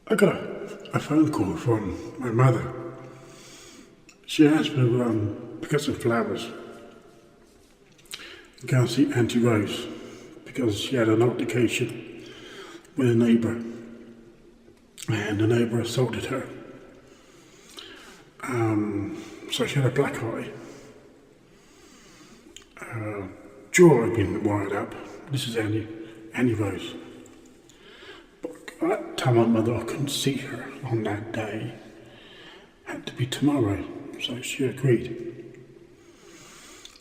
I got a phone call from my mother. She asked me to pick up some flowers and go and see Auntie Rose because she had an altercation with a neighbour and the neighbour assaulted her. So she had a black eye. Jaw had been wired up. This is Annie Rose. I told my mother I couldn't see her on that day. Had to be tomorrow, so she agreed.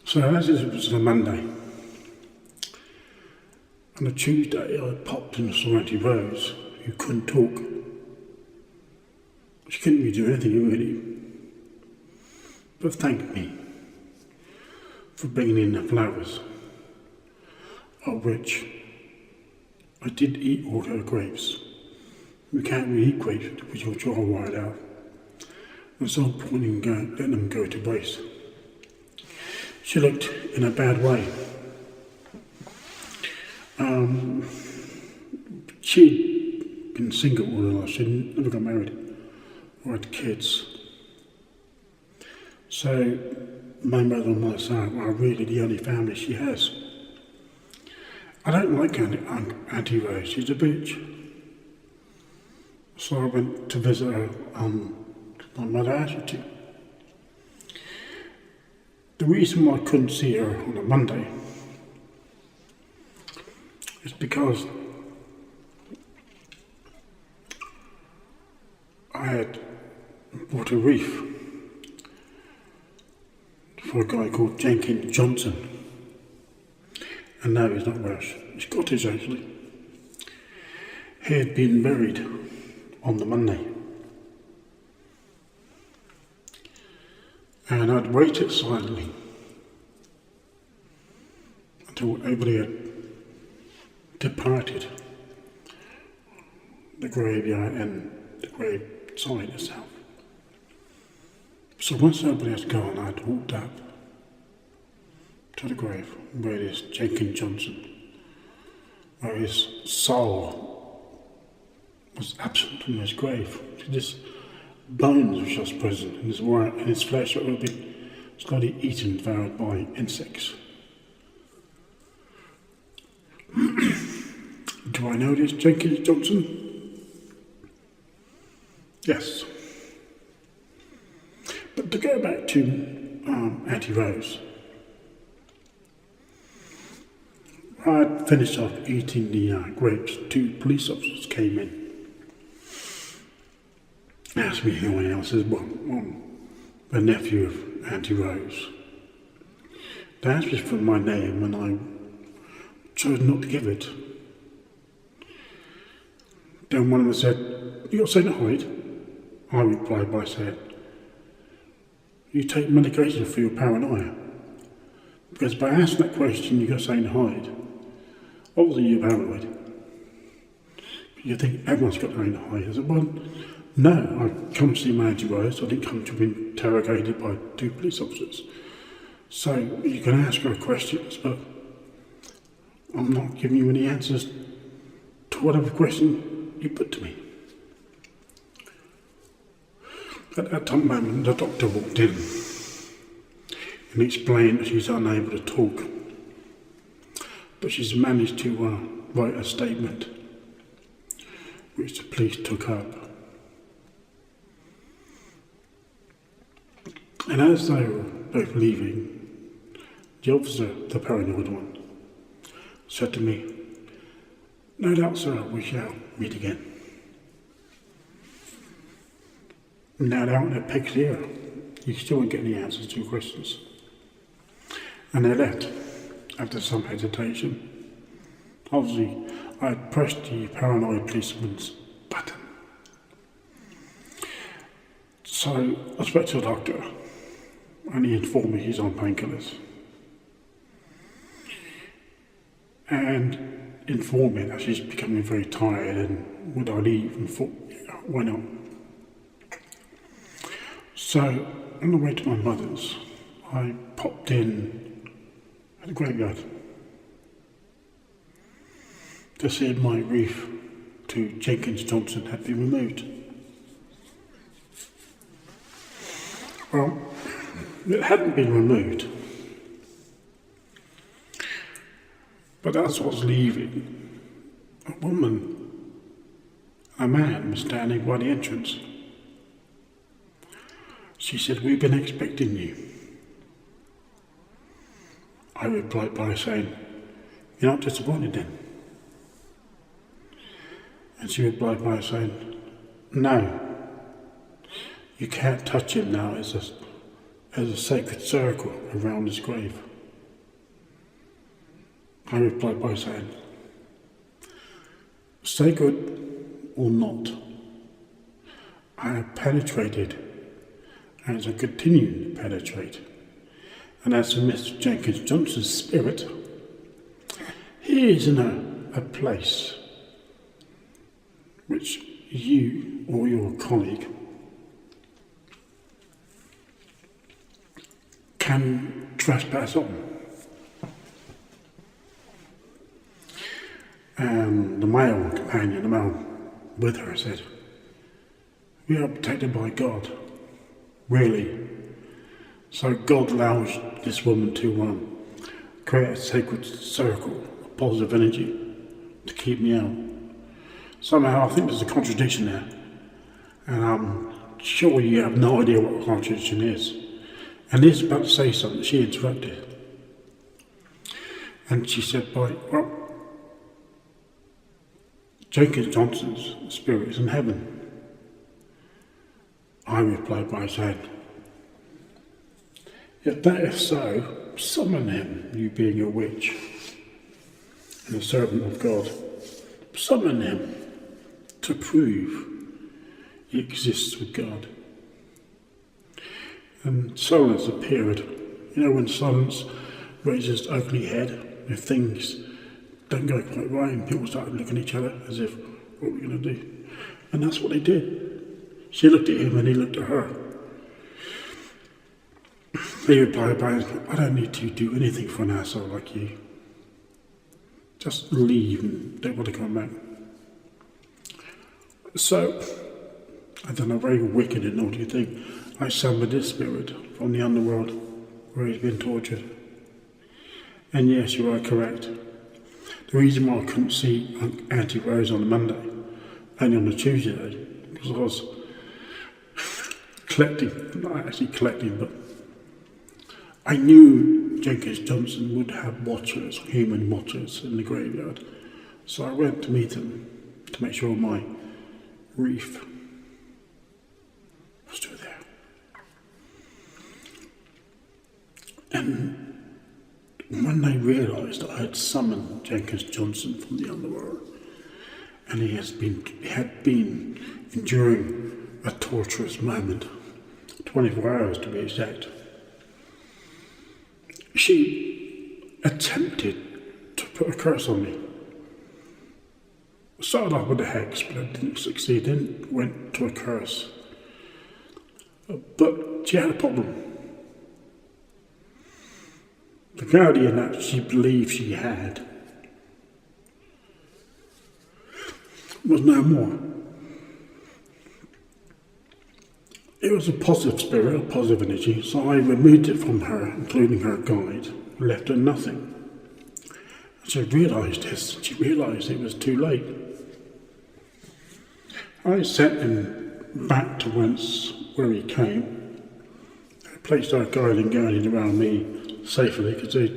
So as it was a Monday, on a Tuesday I popped in and saw Auntie Rose, who couldn't talk. She couldn't really do anything really, but thanked me for bringing in the flowers, of which I did eat all her grapes. We can't really eat grapes with your jaw wired out. There's no point in letting them go to waste. She looked in a bad way. She'd been single all her life. She'd never got married or had kids. So my mother and my son are really the only family she has. I don't like Auntie Rose, she's a bitch. So I went to visit her my mother asked me to. The reason why I couldn't see her on a Monday is because I had bought a wreath for a guy called Jenkins Johnson. And no, he's not Welsh, he's Scottish actually. He had been buried on the Monday. And I'd waited silently until everybody had departed the graveyard and the grave site itself. So once everybody had gone, I'd walked up to the grave where it is Jenkins Johnson, where his soul was absent from his grave. His bones were just present, and his flesh had been slowly eaten, devoured by insects. Do I know this Jenkins Johnson? Yes. But to go back to Auntie Rose, I'd finished off eating the grapes. Two police officers came in, asked me who I am. I said, well, I'm the nephew of Auntie Rose. They asked me for my name and I chose not to give it. Then one of them said, you got St. Hyde? I replied by saying, you take medication for your paranoia. Because by asking that question, you got St. Hyde. Obviously you're paranoid. You think everyone's got St. Hyde. I said, well, no, I've come to see my Auntie Rose. I didn't come to be interrogated by two police officers. So you can ask her questions, but I'm not giving you any answers to whatever question you put to me. At that moment, the doctor walked in and explained that she's unable to talk, but she's managed to write a statement, which the police took up. And as they were both leaving, the officer, the paranoid one, said to me, no doubt, sir, we shall meet again. Now they're out there pegged here. You still won't get any answers to your questions. And they left after some hesitation. Obviously, I had pressed the paranoid policeman's button. So I spoke to the doctor and he informed me he's on painkillers. And informed me that she's becoming very tired and would I leave, and thought, yeah, why not? So on the way to my mother's, I popped in at the graveyard to see my wreath to Jenkins Johnson had been removed. Well, it hadn't been removed, but as I was leaving, a woman, a man was standing by the entrance. She said, "We've been expecting you." I replied by saying, "You're not disappointed then?" And she replied by saying, "No, you can't touch him now as a sacred circle around his grave." I replied by saying, "Sacred or not, I have penetrated and I continue to penetrate. And as for Mr. Jenkins Johnson's spirit, he is in a place which you or your colleague can trespass on." And the male companion, the male with her, said, "We are protected by God." Really? So God allows this woman to create a sacred circle of positive energy to keep me out. Somehow I think there's a contradiction there. And I'm sure you have no idea what the contradiction is. And Liz about to say something, she interrupted. And she said, "Well, Jenkins Johnson's spirit is in heaven." I replied by saying, "If that is so, summon him, you being a witch and a servant of God. Summon him to prove he exists with God." And silence appeared. You know, when silence raises its ugly head, if things don't go quite right and people start looking at each other as if, what are we going to do? And that's what they did. She looked at him and he looked at her. He replied by, "I don't need to do anything for an asshole like you. Just leave and don't want to come back." So, I've done a very wicked and naughty thing. I summoned his spirit from the underworld where he's been tortured. And yes, you are correct. The reason why I couldn't see Auntie Rose on the Monday, only on the Tuesday, because I was not actually collecting, but I knew Jenkins Johnson would have watchers, human watchers, in the graveyard. So I went to meet him to make sure my wreath was still there. And when they realised that I had summoned Jenkins Johnson from the underworld, and he had been enduring a torturous moment, 24 hours to be exact, she attempted to put a curse on me. Started off with a hex, but it didn't succeed, then went to a curse. But she had a problem. The guardian that she believed she had was no more. It was a positive spirit, a positive energy, so I removed it from her, including her guide, and left her nothing. She realised this, she realised it was too late. I sent him back to where he came. I placed our guide and guardian around me safely because they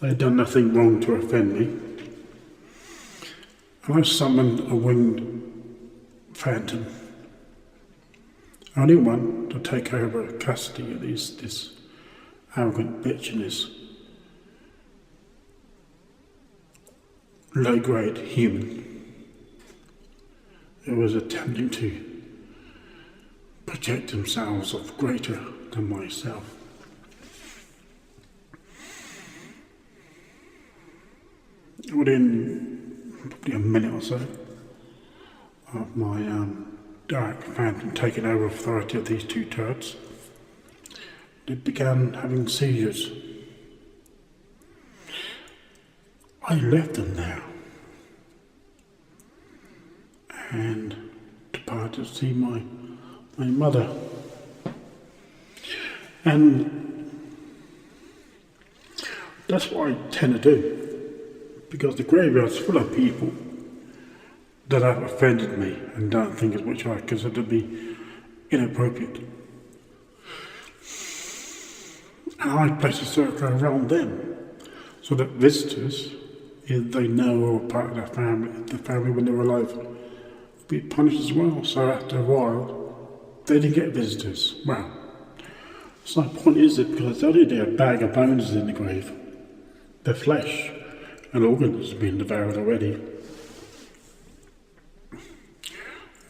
had done nothing wrong to offend me. And I summoned a winged phantom. Only one to take over custody of this arrogant bitch and this low-grade human who was attempting to project themselves as greater than myself. Within probably a minute or so of my dark phantom taking over authority of these two turds, they began having seizures. I left them there. and departed to see my mother. And that's what I tend to do, because the graveyard's full of people that have offended me and done things which I consider to be inappropriate. And I place a circle around them so that visitors, if they know or are part of the family when they were alive, will be punished as well. So after a while, they didn't get visitors. Well, so my point is that because it's only a bag of bones in the grave, the flesh and organs have been devoured already.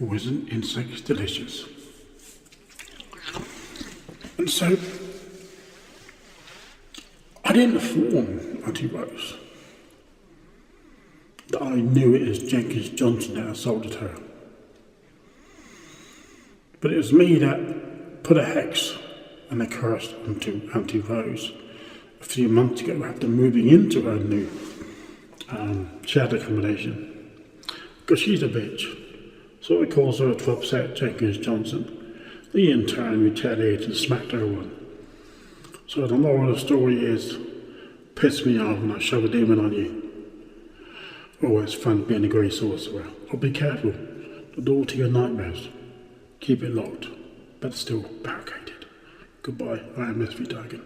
Or isn't insects delicious? And so, I didn't inform Auntie Rose that I knew it as Jenkins Johnson that assaulted her. But it was me that put a hex and a curse onto Auntie Rose a few months ago after moving into her new shared accommodation. Because she's a bitch. So it caused her to upset Jenkins Johnson. He in turn retaliated and smacked her one. So the moral of the story is, piss me off and I shove a demon on you. Oh, it's fun being a grey sorcerer. But be careful. The door to your nightmares. Keep it locked, but still barricaded. Goodbye, I am SV Dagon.